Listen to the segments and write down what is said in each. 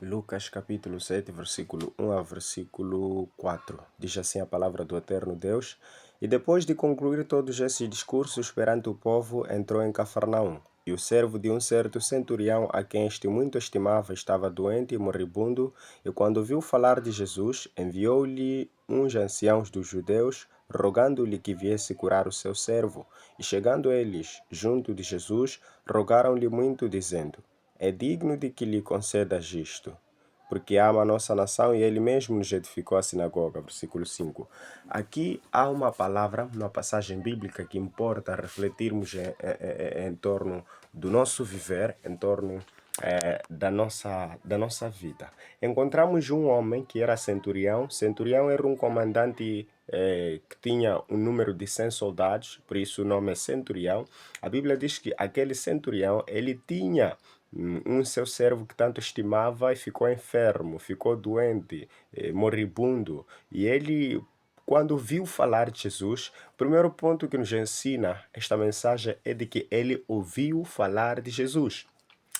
Lucas capítulo 7, versículo 1 a versículo 4. Diz assim a palavra do eterno Deus. E depois de concluir todos esses discursos perante o povo, entrou em Cafarnaum. E o servo de um certo centurião, a quem este muito estimava, estava doente e moribundo, e quando ouviu falar de Jesus, enviou-lhe uns anciãos dos judeus, rogando-lhe que viesse curar o seu servo. E chegando eles junto de Jesus, rogaram-lhe muito, dizendo: é digno de que lhe concedas isto, porque ama a nossa nação e ele mesmo nos edificou a sinagoga. Versículo 5. Aqui há uma palavra, uma passagem bíblica que importa refletirmos em torno do nosso viver, em torno da nossa vida. Encontramos um homem que era centurião. Centurião era um comandante que tinha um número de 100 soldados, por isso o nome é centurião. A Bíblia diz que aquele centurião, ele tinha um seu servo que tanto estimava e ficou enfermo, ficou doente, moribundo. E ele, quando viu falar de Jesus, o primeiro ponto que nos ensina esta mensagem é de que ele ouviu falar de Jesus.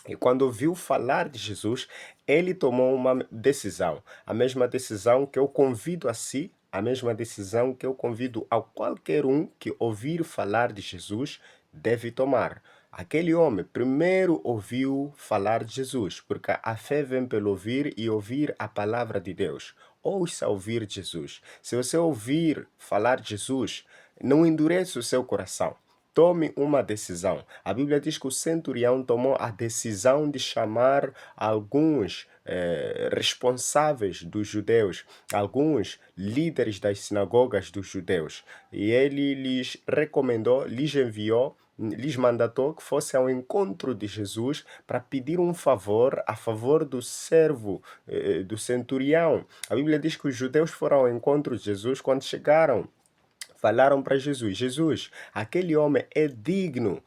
E quando ouviu falar de Jesus, ele tomou uma decisão. A mesma decisão que eu convido a si, a mesma decisão que eu convido a qualquer um que ouvir falar de Jesus deve tomar. Aquele homem primeiro ouviu falar de Jesus, porque a fé vem pelo ouvir e ouvir a palavra de Deus. Ouça ouvir Jesus. Se você ouvir falar de Jesus, não endureça o seu coração. Tome uma decisão. A Bíblia diz que o centurião tomou a decisão de chamar alguns responsáveis dos judeus, alguns líderes das sinagogas dos judeus. E ele lhes recomendou, lhes enviou, lhes mandatou que fosse ao encontro de Jesus para pedir um favor a favor do servo do centurião. A Bíblia diz que os judeus foram ao encontro de Jesus quando chegaram. Falaram para Jesus: Jesus, aquele homem é digno,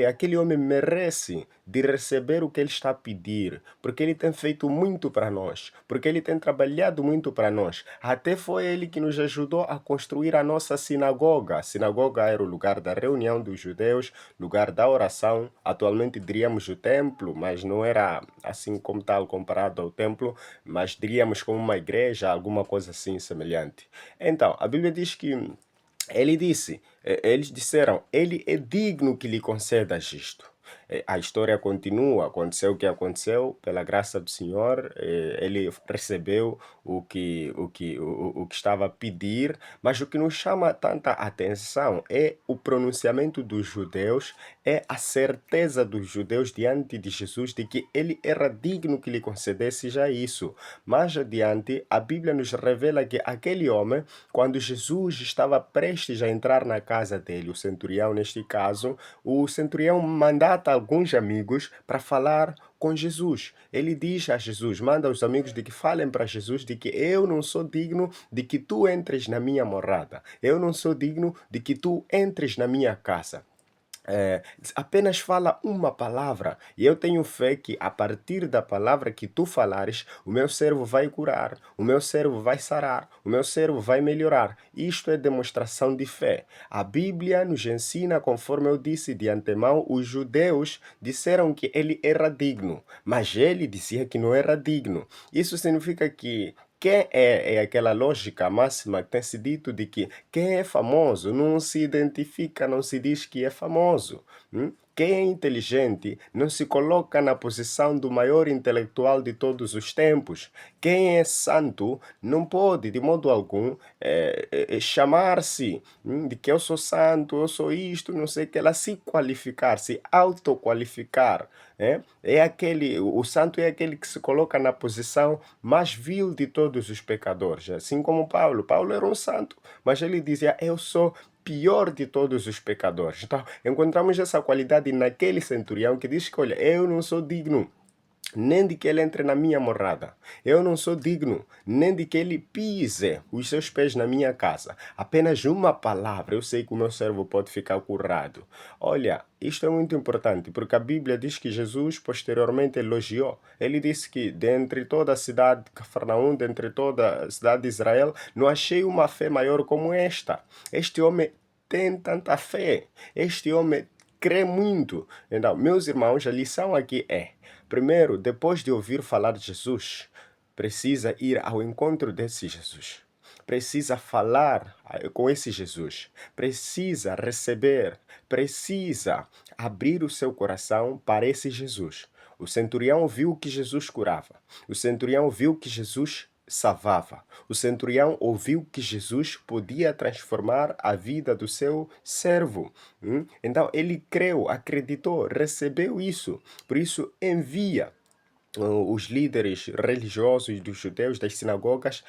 aquele homem merece de receber o que ele está a pedir, porque ele tem feito muito para nós, porque ele tem trabalhado muito para nós. Até foi ele que nos ajudou a construir a nossa sinagoga. A sinagoga era o lugar da reunião dos judeus, lugar da oração. Atualmente diríamos o templo, mas não era assim como tal comparado ao templo, mas diríamos como uma igreja, alguma coisa assim semelhante. Então, a Bíblia diz que eles disseram, ele é digno que lhe concedas isto. A história continua, aconteceu o que aconteceu, pela graça do Senhor, ele recebeu o que estava a pedir, mas o que nos chama tanta atenção é o pronunciamento dos judeus, é a certeza dos judeus diante de Jesus de que ele era digno que lhe concedesse já isso. Mais adiante, a Bíblia nos revela que aquele homem, quando Jesus estava prestes a entrar na casa dele, o centurião neste caso, o centurião mandata alguns amigos para falar com Jesus. Ele diz a Jesus, manda os amigos de que falem para Jesus de que eu não sou digno de que tu entres na minha morada. Eu não sou digno de que tu entres na minha casa. Apenas fala uma palavra e eu tenho fé que a partir da palavra que tu falares, o meu servo vai curar, o meu servo vai sarar, o meu servo vai melhorar. Isto é demonstração de fé. A Bíblia nos ensina, conforme eu disse de antemão, os judeus disseram que ele era digno, mas ele dizia que não era digno. Isso significa que quem é aquela lógica máxima que tem se dito de que quem é famoso não se identifica, não se diz que é famoso. Quem é inteligente não se coloca na posição do maior intelectual de todos os tempos. Quem é santo não pode, de modo algum, chamar-se de que eu sou santo, eu sou isto, não sei o que, ela se qualificar, se autoqualificar. O santo é aquele que se coloca na posição mais vil de todos os pecadores. Assim como Paulo. Paulo era um santo, mas ele dizia, eu sou pior de todos os pecadores. Então, encontramos essa qualidade naquele centurião que diz que, olha, eu não sou digno nem de que ele entre na minha morada. Eu não sou digno, nem de que ele pise os seus pés na minha casa. Apenas uma palavra, eu sei que o meu servo pode ficar curado. Olha, isto é muito importante, porque a Bíblia diz que Jesus posteriormente elogiou. Ele disse que dentre toda a cidade de Cafarnaum, dentre toda a cidade de Israel, não achei uma fé maior como esta. Este homem tem tanta fé. Este homem crê muito. Então, meus irmãos, a lição aqui é: Primeiro, depois de ouvir falar de Jesus, precisa ir ao encontro desse Jesus. Precisa falar com esse Jesus. Precisa receber. Precisa abrir o seu coração para esse Jesus. O centurião viu que Jesus curava. O centurião viu que Jesus salvava. O centurião ouviu que Jesus podia transformar a vida do seu servo. Então ele creu, acreditou, recebeu isso. Por isso envia os líderes religiosos dos judeus das sinagogas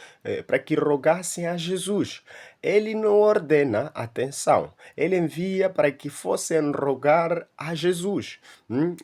para que rogassem a Jesus. Ele não ordena, atenção, ele envia para que fossem rogar a Jesus.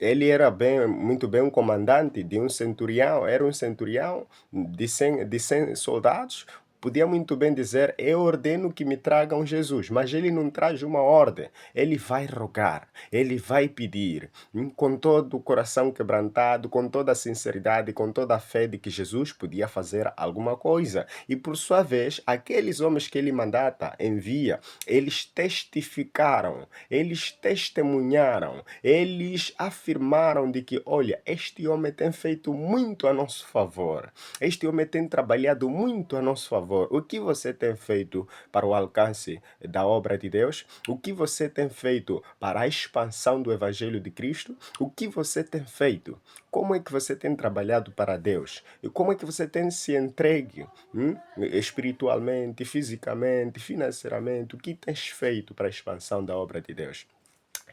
Ele era muito bem um comandante de um centurião, era um centurião de 100 soldados. Podia muito bem dizer, eu ordeno que me tragam Jesus, mas ele não traz uma ordem, ele vai rogar, ele vai pedir, com todo o coração quebrantado, com toda a sinceridade, com toda a fé de que Jesus podia fazer alguma coisa. E por sua vez, aqueles homens que ele mandata, envia, eles testificaram, eles testemunharam, eles afirmaram de que, olha, este homem tem feito muito a nosso favor, este homem tem trabalhado muito a nosso favor. O que você tem feito para o alcance da obra de Deus? O que você tem feito para a expansão do Evangelho de Cristo? O que você tem feito? Como é que você tem trabalhado para Deus? E como é que você tem se entregue espiritualmente, fisicamente, financeiramente? O que tens feito para a expansão da obra de Deus?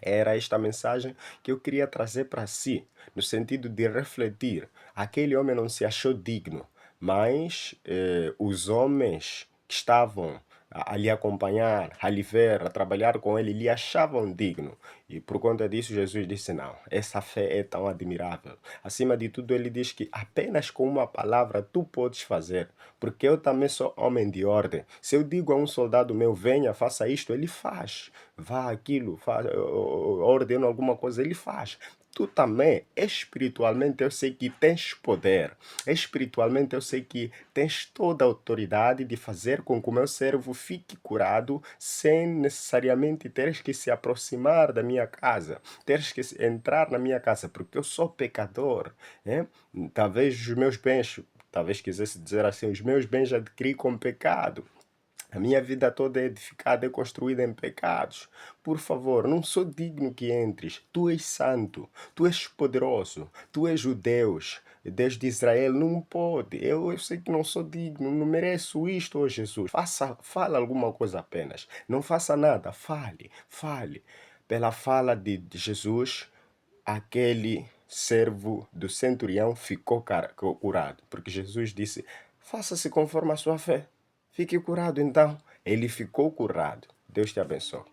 Era esta mensagem que eu queria trazer para si, no sentido de refletir. Aquele homem não se achou digno, mas os homens que estavam a lhe acompanhar, a lhe ver, a trabalhar com ele, lhe achavam digno. E por conta disso, Jesus disse: não, essa fé é tão admirável. Acima de tudo, ele diz que apenas com uma palavra tu podes fazer, porque eu também sou homem de ordem. Se eu digo a um soldado meu, venha, faça isto, ele faz. Vá aquilo, ordeno alguma coisa, ele faz. Tu também, espiritualmente, eu sei que tens poder. Espiritualmente, eu sei que tens toda a autoridade de fazer com que o meu servo fique curado sem necessariamente teres que se aproximar da minha casa, teres que entrar na minha casa, porque eu sou pecador. Talvez os meus bens, talvez quisesse dizer assim, os meus bens adquiri com pecado. A minha vida toda é edificada e construída em pecados. Por favor, não sou digno que entres. Tu és santo, tu és poderoso, tu és o Deus. Deus de Israel não pode. Eu sei que não sou digno, não mereço isto, oh Jesus. Fala alguma coisa apenas. Não faça nada, fale. Pela fala de Jesus, aquele servo do centurião ficou curado. Porque Jesus disse, faça-se conforme a sua fé. Fique curado então. Ele ficou curado. Deus te abençoe.